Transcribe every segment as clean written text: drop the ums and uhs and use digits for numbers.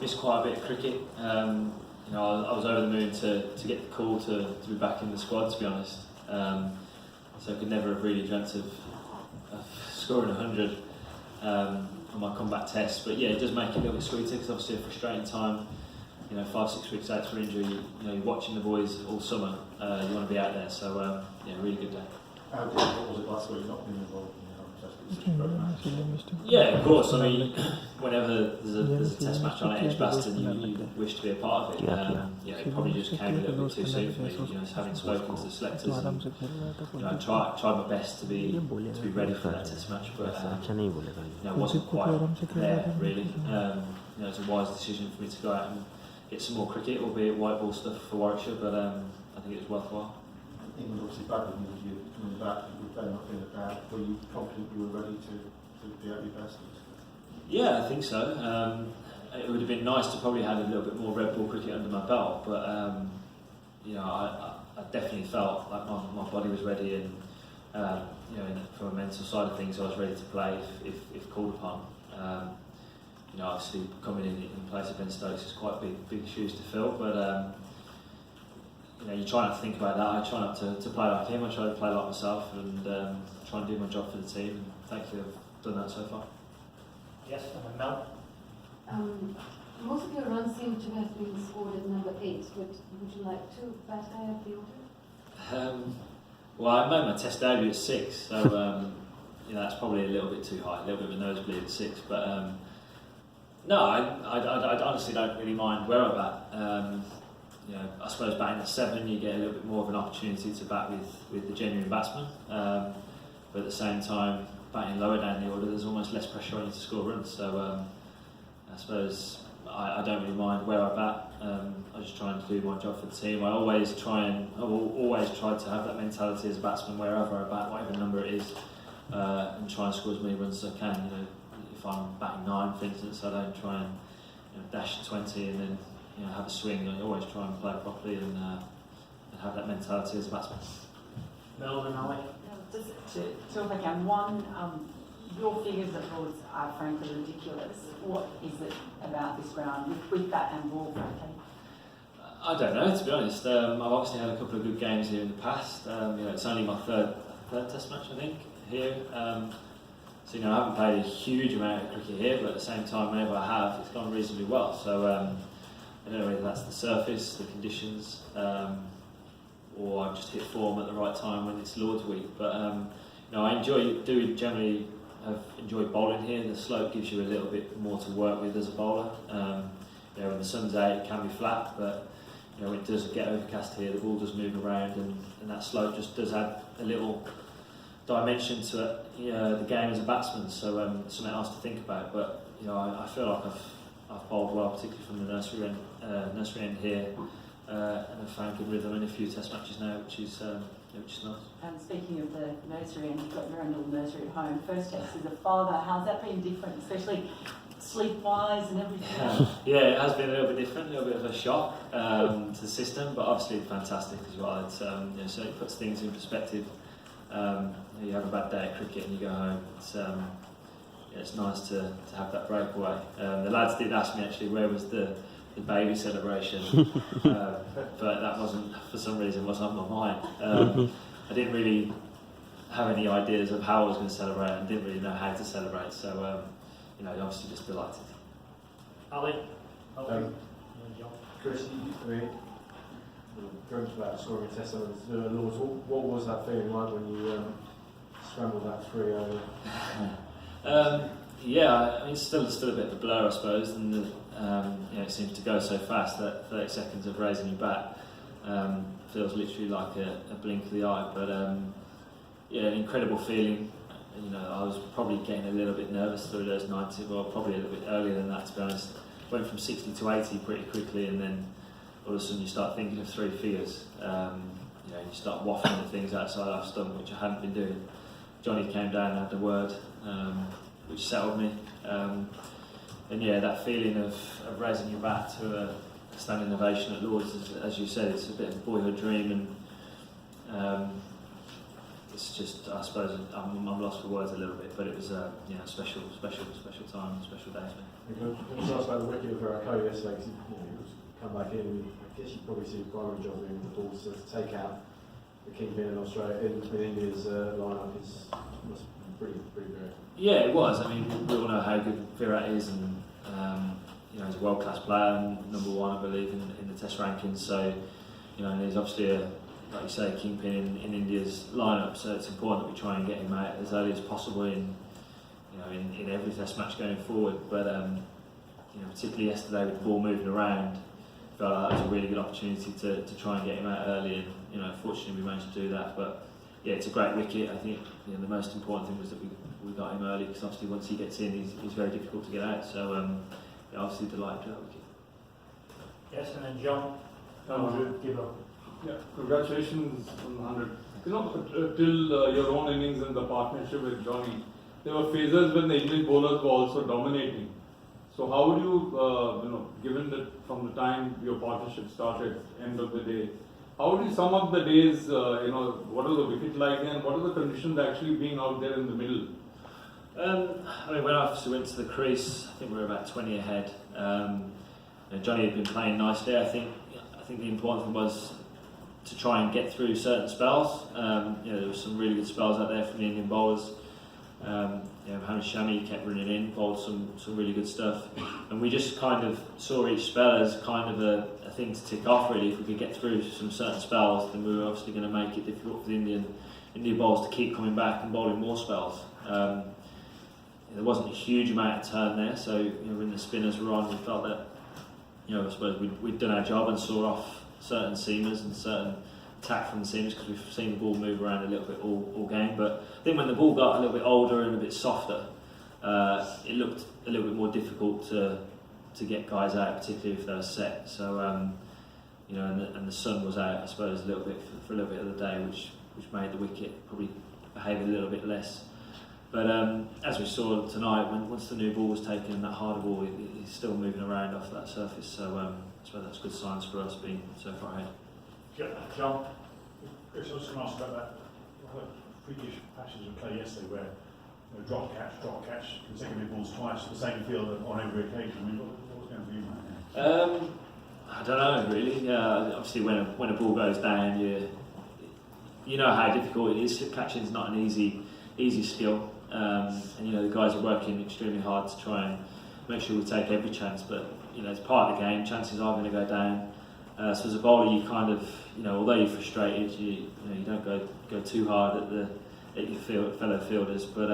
missed quite a bit of cricket. You know, I was over the moon to get the call to be back in the squad, to be honest. So I could never have really dreamt of scoring 100 on my comeback test. But yeah, it does make it a little bit sweeter because obviously a frustrating time. You know, 5-6 weeks out for injury. You know, you're watching the boys all summer. You want to be out there. So yeah, really good day. How difficult was it last week not being involved in the home test? Yeah, of course. I mean, whenever there's a test match on at Edgbaston, you wish to be a part of it. Yeah, it probably just came a little bit too soon for me. You know, having spoken to the selectors, and, you know, I tried my best to be ready for that test match, but you know, wasn't quite there really. You know, it's a wise decision for me to go out and get some more cricket, albeit white ball stuff for Warwickshire, but I think it was worthwhile. England obviously badly needed you coming back. With them not being bad, were you confident you were ready to be at your best? Yeah, I think so. It would have been nice to probably have a little bit more red ball cricket under my belt, but you know, I definitely felt like my body was ready, and you know, from a mental side of things, I was ready to play if called upon. You know, obviously coming in place of Ben Stokes is quite big shoes to fill, but you know, you try not to think about that. I try not to play like him. I try to play like myself and try and do my job for the team. And thankfully, I've done that so far. Yes, Mel. Most of your runs seem to have been scored at number 8, but would you like to bat higher up the order? Well, I made my test debut at 6, so you know, that's probably a little bit too high, a little bit of a nosebleed at 6. But no, I honestly don't really mind where I bat. You know, I suppose batting at 7, you get a little bit more of an opportunity to bat with the genuine batsman. But at the same time, batting lower down the order, there's almost less pressure on you to score runs. So I suppose I don't really mind where I bat. I just try and do my job for the team. I will always try to have that mentality as a batsman wherever I bat, whatever number it is, and try and score as many runs as I can. You know, if I'm batting 9, for instance, I don't try and, you know, dash to 20 and then, you know, have a swing. I always try and play properly and have that mentality as a batsman. Mel and Ali. Just to if I can, one, your figures at Lords are frankly ridiculous. What is it about this ground with that and ball, frankly? I don't know, to be honest. I've obviously had a couple of good games here in the past. You know, it's only my third test match, I think, here. So, you know, I haven't played a huge amount of cricket here, but at the same time, whenever I have, it's gone reasonably well. So, I don't know whether that's the surface, the conditions, or I've just hit form at the right time when it's Lord's week. But you know, I do generally have enjoyed bowling here. The slope gives you a little bit more to work with as a bowler. You know, when the sun's out, it can be flat, but you know, when it does get overcast here, the ball does move around, and that slope just does add a little dimension to it, you know, the game as a batsman. So something else to think about. But you know, I feel like I've bowled well, particularly from the nursery end here, and I've found good rhythm in a few test matches now, which is nice. And speaking of the nursery, and you've got your own little nursery at home, first test as a father, how's that been different, especially sleep-wise and everything? Yeah, it has been a little bit different, a little bit of a shock to the system, but obviously fantastic as well. It's, you know, so it puts things in perspective. You have a bad day at cricket and you go home. It's nice to have that breakaway. The lads did ask me actually where was the baby celebration, but that wasn't, for some reason, wasn't on my mind. I didn't really have any ideas of how I was going to celebrate and didn't really know how to celebrate, so you know, obviously just delighted. Ali? Chris, you dreamt about scoring a test on the Lords. What was that feeling like when you scrambled that 3 over? Yeah, I mean, it's still a bit of a blur, I suppose, and you know, it seems to go so fast that 30 seconds of raising your bat feels literally like a blink of the eye. But yeah, an incredible feeling. You know, I was probably getting a little bit nervous through those 90, well, probably a little bit earlier than that, to be honest. Went from 60 to 80 pretty quickly, and then all of a sudden you start thinking of 3 figures. You know, you start waffling the things outside our stump, which I hadn't been doing. Johnny came down and had the word, which settled me. And yeah, that feeling of raising your bat to a standing ovation at Lords, as you said, it's a bit of a boyhood dream, and it's just, I suppose, I'm lost for words a little bit, but it was a, you know, special time, special day for me. Can you tell us about the cricket with Virat yesterday, because he was come back in. I guess you probably see the primary job doing the balls to take out the kingpin in Australia, in India's lineup must be pretty good. Yeah, it was. I mean, we all know how good Virat is, and he's a world-class player, and number one, I believe, in the Test rankings. So, and he's obviously like you say, kingpin in India's lineup. So it's important that we try and get him out as early as possible in every Test match going forward. But particularly yesterday with the ball moving around, I felt like that was a really good opportunity to try and get him out early. And fortunately we managed to do that. But yeah, it's a great wicket. I think the most important thing was that we got him early, because obviously once he gets in, he's very difficult to get out. So obviously delighted with that wicket. Yes, and then John. Give up. Yeah, congratulations on 100. Till your own innings and the partnership with Johnny, there were phases when the Indian bowlers were also dominating. So how would you, given that from the time your partnership started, end of the day, how would you sum up the days? What are the wicket like, and what are the conditions actually being out there in the middle? When I went to the crease, I think we were about 20 ahead. Johnny had been playing nicely. I think the important thing was to try and get through certain spells. There were some really good spells out there from the Indian bowlers. Mohammad Shami kept running in, bowled some really good stuff, and we just kind of saw each spell as kind of a thing to tick off. Really, if we could get through some certain spells, then we were obviously going to make it difficult for the Indian bowlers to keep coming back and bowling more spells. There wasn't a huge amount of turn there, so when the spinners were on, we felt that I suppose we'd done our job and saw off certain seamers and certain attack from the seamers, because we've seen the ball move around a little bit all game. But I think when the ball got a little bit older and a bit softer, it looked a little bit more difficult to get guys out, particularly if they were set. So and the sun was out, I suppose, a little bit for a little bit of the day, which made the wicket probably behave a little bit less. But as we saw tonight, once the new ball was taken and that harder ball, it's still moving around off that surface. So I suppose that's good signs for us being so far ahead. John? Chris, I was going to ask about that freakish passage of play yesterday where drop catch, consecutive balls twice, the same field on every occasion. I mean, what was going for you, mate? I don't know really. Obviously, when a ball goes down, you know how difficult it is. Catching's not an easy skill, and the guys are working extremely hard to try and make sure we take every chance. But it's part of the game. Chances are going to go down. So as a bowler, you kind of, although you're frustrated, you don't go too hard at your fellow fielders. But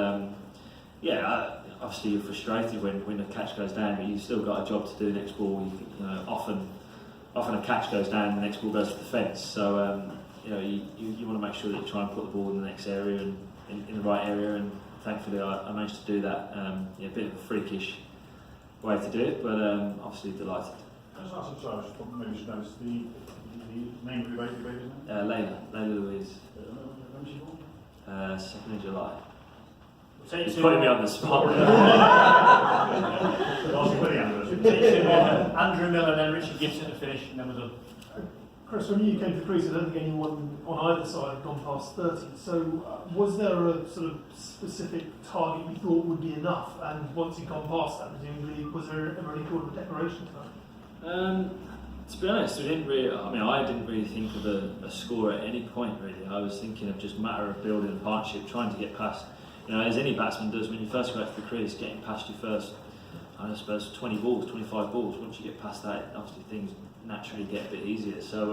obviously you're frustrated when a catch goes down, but you've still got a job to do next ball. Often a catch goes down, and the next ball goes to the fence. So you want to make sure that you try and put the ball in the next area and in the right area. And thankfully, I managed to do that. A bit of a freakish way to do it, but obviously delighted. Can I ask, sorry, maybe should notice the name of the baby's name? Layla Louise. When was she born? 2nd of July. Take He's putting me on the spot. Andrew Miller, then Richard Gibson to finish, and then we're done. Chris, when you came to the crease, I don't think anyone on either side had gone past 30. So was there a sort of specific target you thought would be enough? And once you'd gone past that, presumably, was there ever any sort of declaration to that? To be honest, I didn't really think of a score at any point, really. I was thinking of just a matter of building a partnership, trying to get past, as any batsman does when you first go out to the crease, getting past your first, I suppose, 20 balls, 25 balls. Once you get past that, obviously things naturally get a bit easier. So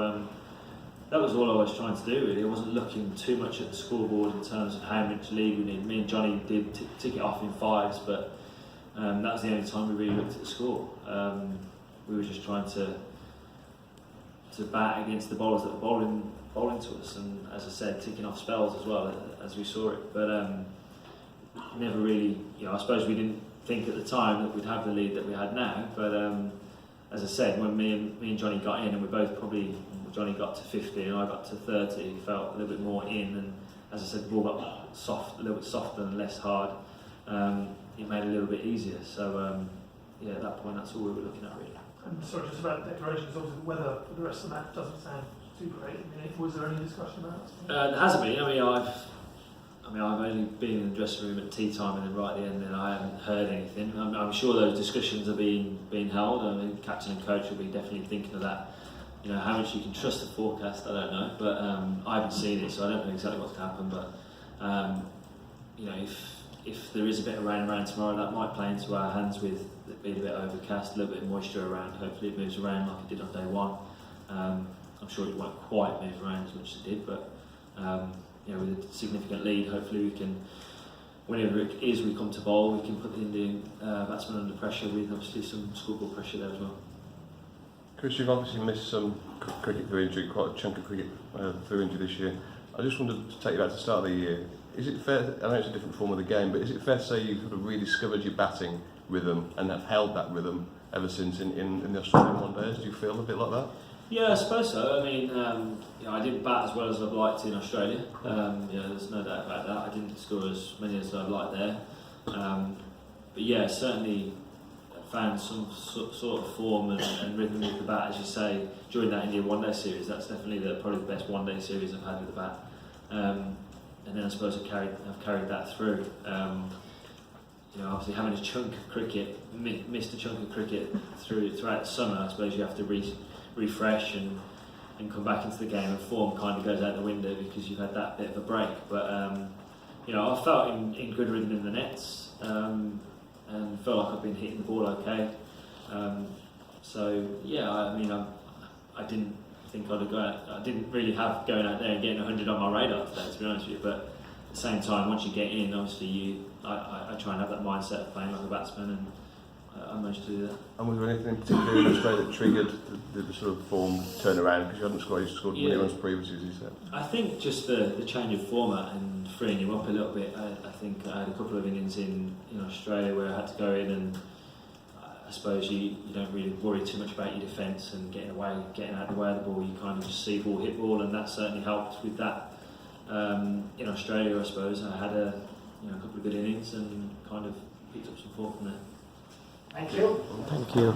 that was all I was trying to do, really. I wasn't looking too much at the scoreboard in terms of how much lead we need. Me and Johnny did tick it off in fives, but that was the only time we really looked at the score. We were just trying to bat against the bowlers that were bowling to us, and as I said, ticking off spells as well as we saw it. But never really, I suppose we didn't think at the time that we'd have the lead that we had now. But as I said, when me and Johnny got in, and we both Johnny got to 50 and I got to 30, he felt a little bit more in. And as I said, the ball got a little bit softer and less hard. It made it a little bit easier. So at that point, that's all we were looking at, really. And sorry, just about the declarations, obviously the weather for the rest of the match doesn't sound too great. Was there any discussion about that? There hasn't been. I mean, I've only been in the dressing room at tea time and then right at the end, and I haven't heard anything. I'm sure those discussions are being held. I mean, captain and coach will be definitely thinking of that. You know, how much you can trust the forecast, I don't know, but I haven't seen it, so I don't know exactly what's going to happen. But you know, if there is a bit of rain around tomorrow, that might play into our hands with it being a bit overcast, a little bit of moisture around. Hopefully, it moves around like it did on day one. I'm sure it won't quite move around as much as it did, but you know, with a significant lead, hopefully we can, whenever it is we come to bowl, we can put the Indian batsmen under pressure with obviously some scoreboard pressure there as well. Chris, you've obviously missed some cricket through injury, quite a chunk of cricket through injury this year. I just wanted to take you back to the start of the year. Is it fair, I know it's a different form of the game, but is it fair to say you've sort of rediscovered your batting rhythm and have held that rhythm ever since in the Australian one days? Do you feel a bit like that? Yeah, I suppose so. I mean, you know, I didn't bat as well as I'd liked in Australia. You know, there's no doubt about that. I didn't score as many as I'd liked there. But yeah, certainly found some sort of form and rhythm with the bat, as you say, during that India one-day series. That's definitely probably the best one-day series I've had with the bat. And then I suppose I've carried that through. You know, obviously having a chunk of cricket, missed a chunk of cricket throughout the summer, I suppose you have to refresh and come back into the game, and form kind of goes out the window because you've had that bit of a break. But you know, I felt in good rhythm in the nets, and felt like I've been hitting the ball okay. So yeah, I mean, I didn't think I'd go out. I didn't really have going out there and getting 100 on my radar today, to be honest with you. But at the same time, once you get in, obviously I try and have that mindset of playing like a batsman, and I managed to do that. And was there anything in particular in Australia that triggered the sort of form turnaround? Because you hadn't scored many runs previously, as you said. I think just the change of format and freeing you up a little bit. I think I had a couple of innings in Australia where I had to go in, and I suppose you don't really worry too much about your defence and getting out of the way of the ball. You kind of just see ball, hit ball, and that certainly helped with that. In Australia, I suppose I had a couple of good innings and kind of picked up some form from there. Thank you. Thank you.